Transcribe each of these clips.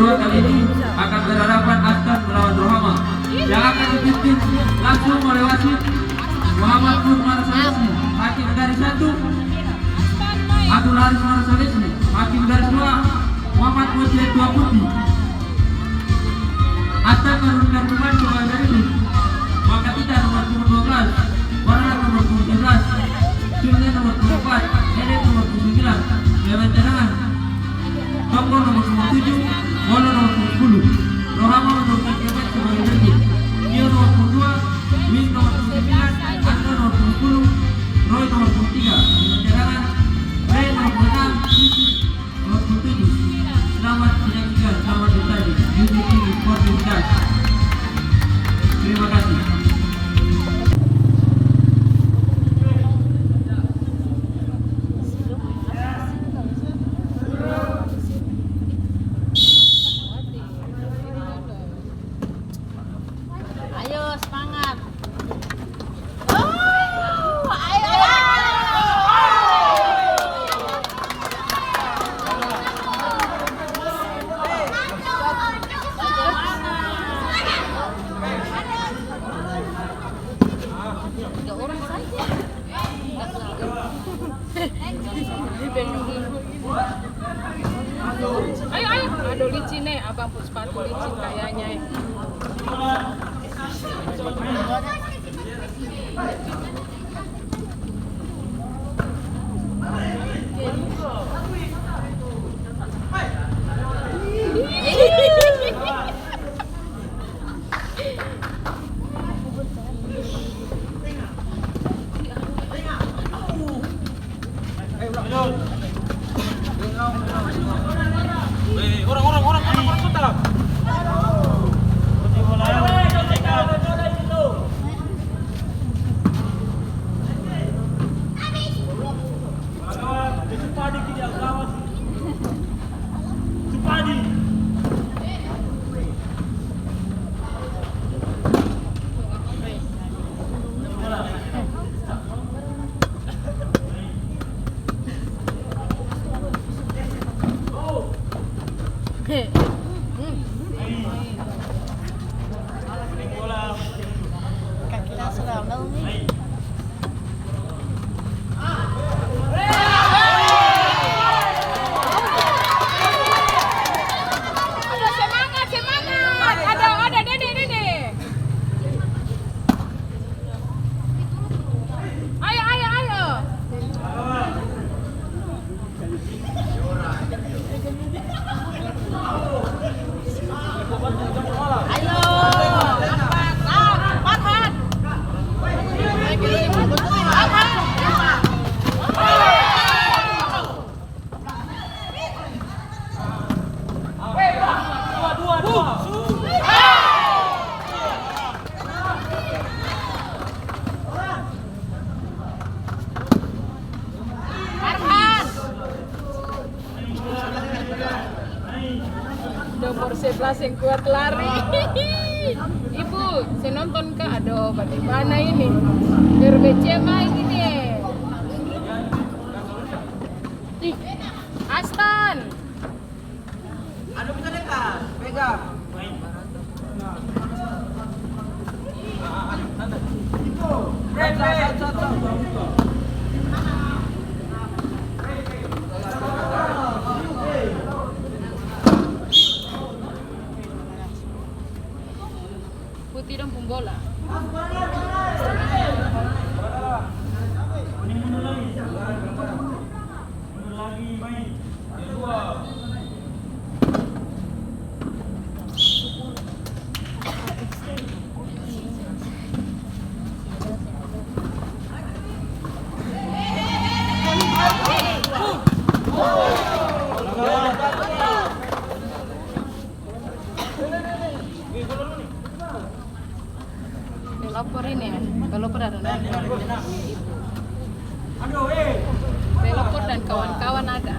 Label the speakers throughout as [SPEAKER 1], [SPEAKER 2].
[SPEAKER 1] kedua kali ini akan berhadapan Aston melawan Rohama yang akan dipimpin langsung oleh wasit Muhammad Nur Marsalesi, hakim garis 1, Abdul Haris Marsalesi, hakim garis 2, Muhammad Mujahid Dua Putih. Aston menurunkan pemain pemain dari ini. Maka kita nomor 12, Warna nomor 17, Jumlah nomor 24, Ede nomor 29, Dewan cadangan Tonggo nomor 7, Bola nomor 10, Rohama menurunkan kemet sebagai berikut: Nio nomor 2, Win nomor 9, Ando nomor 10, Roy nomor 3, Dewan cadangan Ray nomor 6, Sisi nomor 7. Selamat menyaksikan, selamat bertanding. Music King Sporting Dance. Terima kasih.
[SPEAKER 2] Ayo, ada licin nih, abang pun sepatu licin kayaknya.
[SPEAKER 3] Orang sudah.
[SPEAKER 4] Kaki langsung ramai nih.
[SPEAKER 2] Nomor 11 yang kuat lari. Ibu, saya nonton kak, aduh bagaimana ini RBC main ini. Ih, Aston.
[SPEAKER 3] Aduh bisa dekat, pegang.
[SPEAKER 2] Putih dan pembola. Pelopor ini ya, pelopor ada pelopor dan kawan-kawan ada.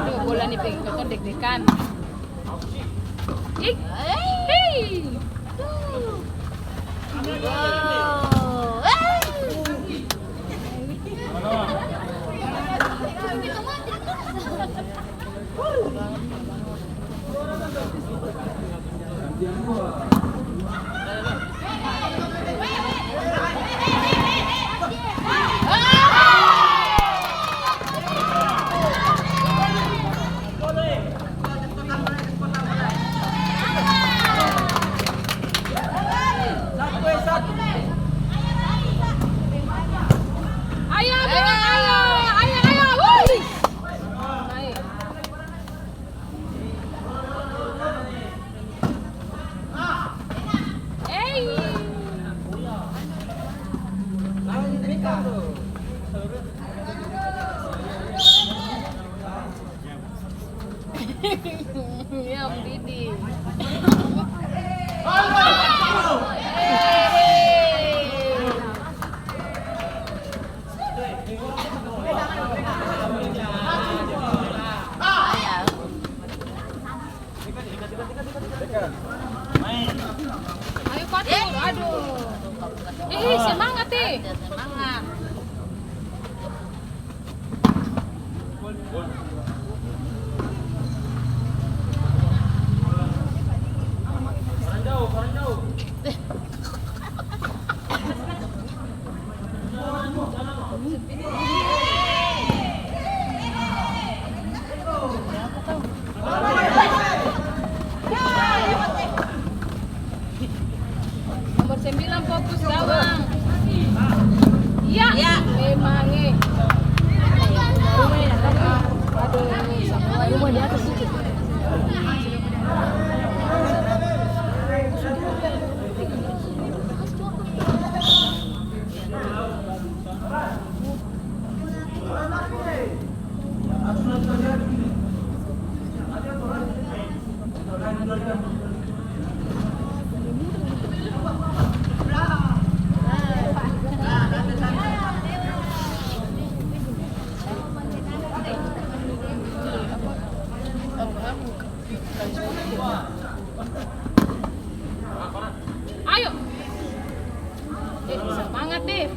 [SPEAKER 2] Tuh, bola nih pengen kau deg-degan. Ih, hei. Ayo, Bebek, ayo, ayo, wuih. Naik. Ya, Om Didi. Ayo Fatur, aduh. Semangat nih. Semangat. Nomor 9 fokus gawang. Iya. Ya. Memang aduh, sama rumah di atas itu. Ayo. Semangat deh.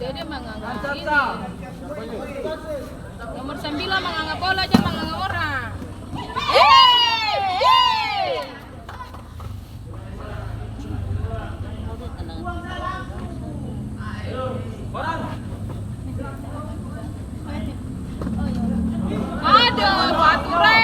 [SPEAKER 2] Dede menganggap ini. Nomor 9 menganggap bola aja menganggap orang. Aduh, Fature.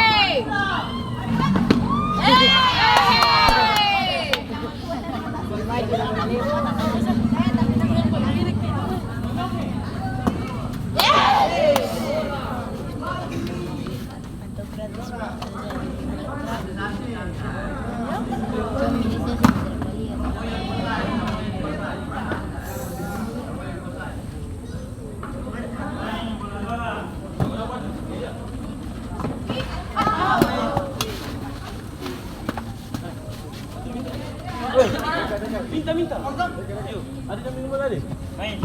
[SPEAKER 3] Minta. Ayo, ada yang minum tadi? Main.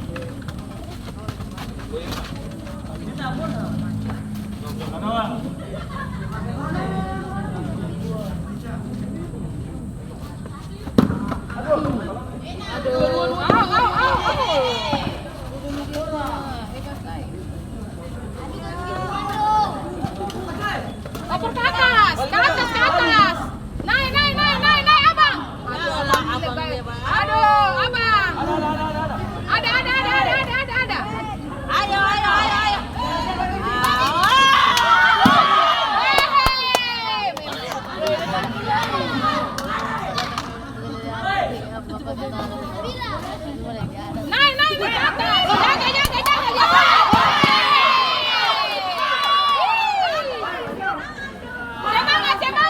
[SPEAKER 3] Minta bola.
[SPEAKER 2] Lapor ke atas, ke atas, ke atas. Naik, abang. Aduh, abang. Ada.
[SPEAKER 4] Ayo.
[SPEAKER 2] Naik ke atas. Jaga. Semangat.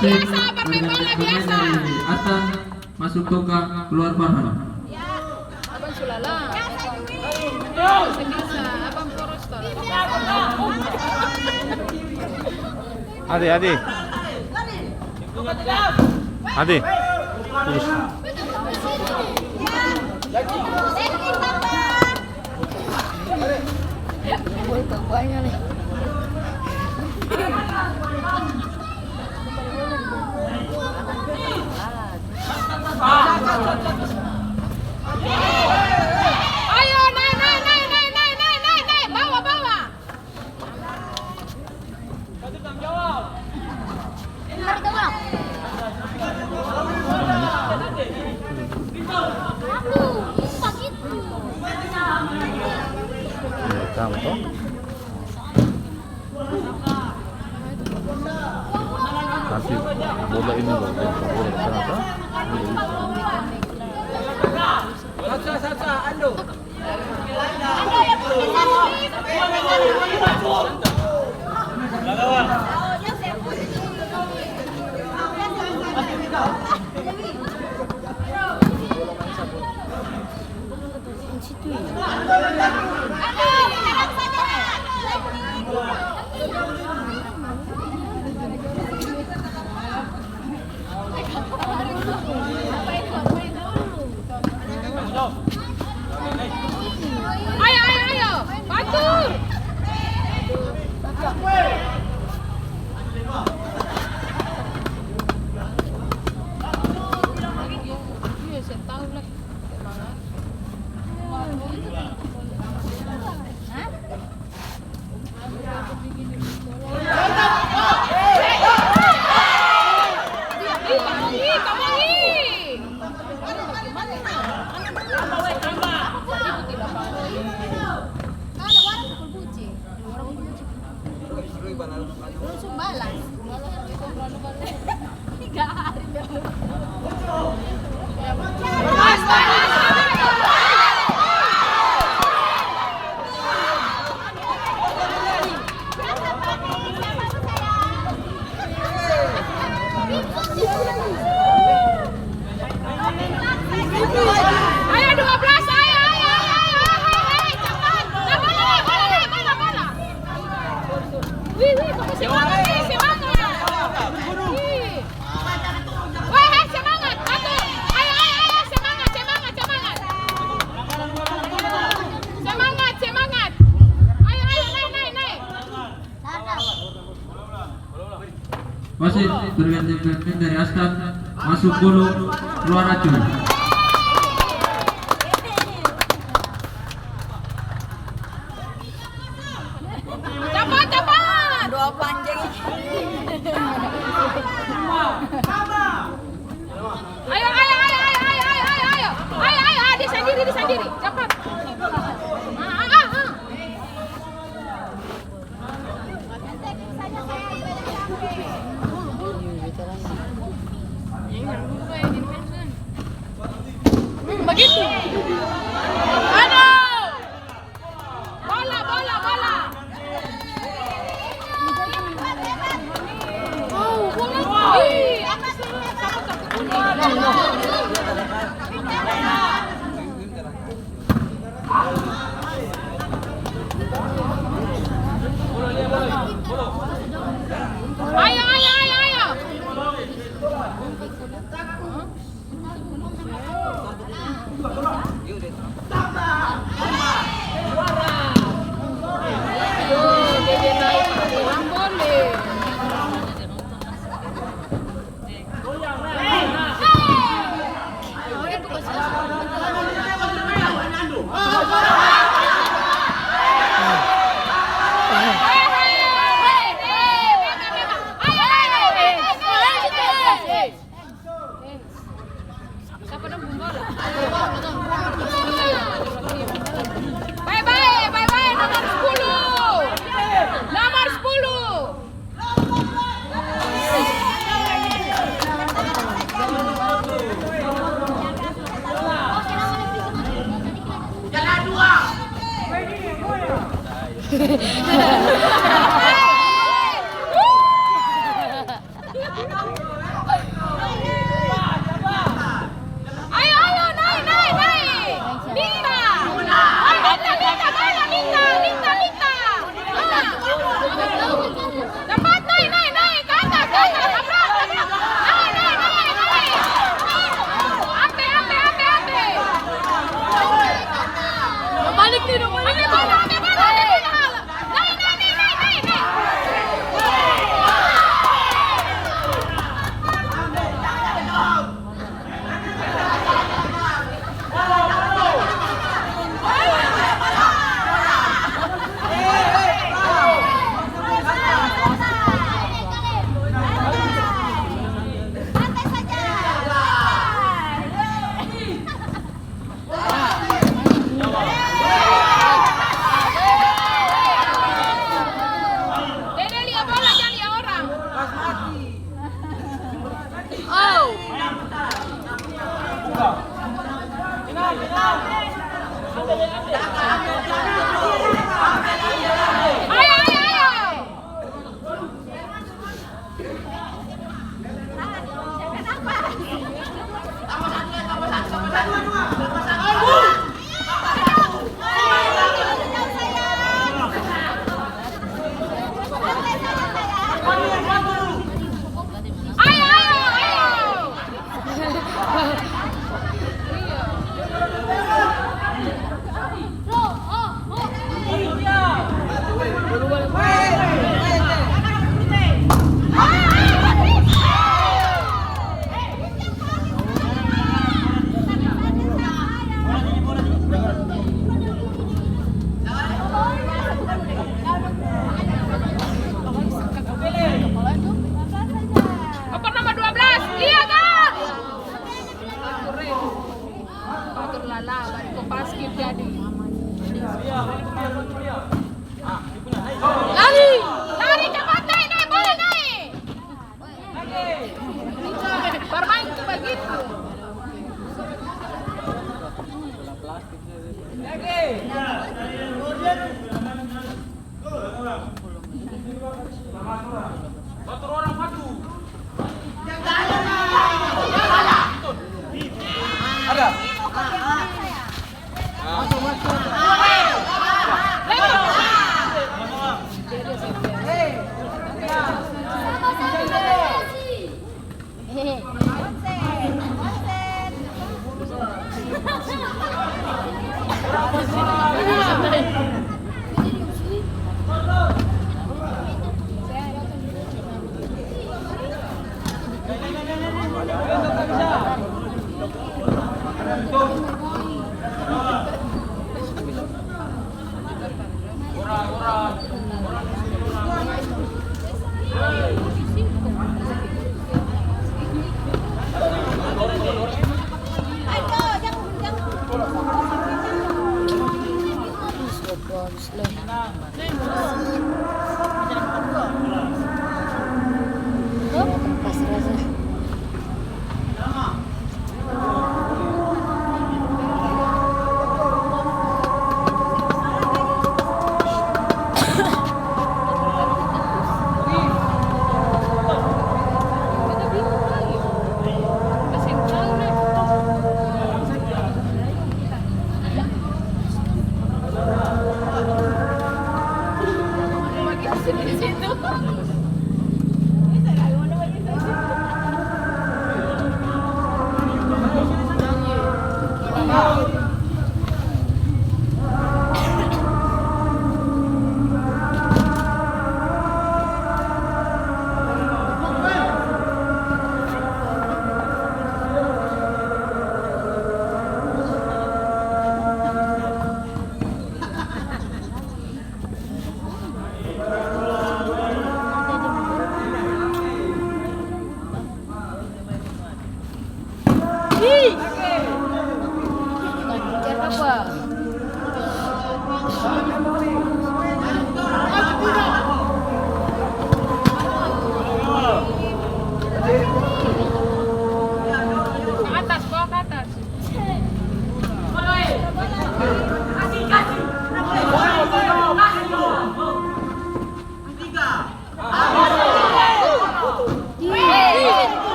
[SPEAKER 1] Wasit
[SPEAKER 2] biasa, bermain
[SPEAKER 1] berganti
[SPEAKER 2] bola
[SPEAKER 1] pemain
[SPEAKER 2] biasa.
[SPEAKER 1] dari Astan masuk Toka, keluar Farhan.
[SPEAKER 2] Abang Sulala. Bisa, abang Porostor.
[SPEAKER 3] Adi, Adi. Adi. Terus.
[SPEAKER 4] Banyak nih.
[SPEAKER 2] Ayo, naik, bawa.
[SPEAKER 3] Kamu toh? Nanti bola ini loh, bola kenapa?
[SPEAKER 2] Ayo, batur. Iya, saya tahu lah.
[SPEAKER 4] Langsung balas. 3 hari dulu.
[SPEAKER 2] Ayo 12, ayo, cepat. Bola. Wih, kamu semangat. Wih. Wah, semangat. Atur. Ayo, semangat. Semangat. Ayo, naik.
[SPEAKER 1] Wasit berganti pemain dari Astan masuk Bulu, keluar Racun.
[SPEAKER 2] Cepat.
[SPEAKER 4] Doa panjang.
[SPEAKER 2] Ayo. Di sendiri. Cepat. Begitu. Aduh. Bola. Oh, bola. Ih, apa sih? Sama kartu kuning. Ayo. Dia naik, boleh. Bye-bye, nomor 10. Ayo, ayo, ayo. Ayo, ayo, ayo. Oper nomor 12. Iya, Kak. Batur lala, baru paskib jadi. Lari, lari cepat naik, naik, boleh naik. Bermain tuh begitu.
[SPEAKER 3] Batur orang maju. Ada.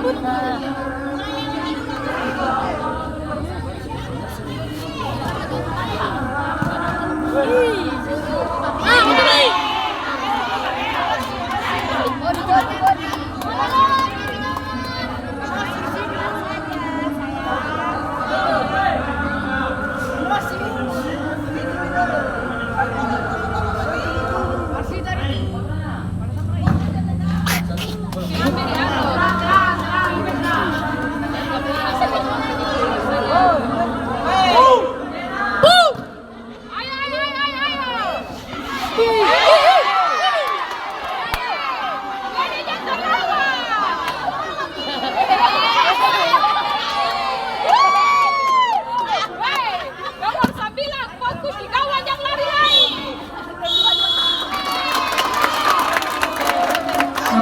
[SPEAKER 4] Rambut.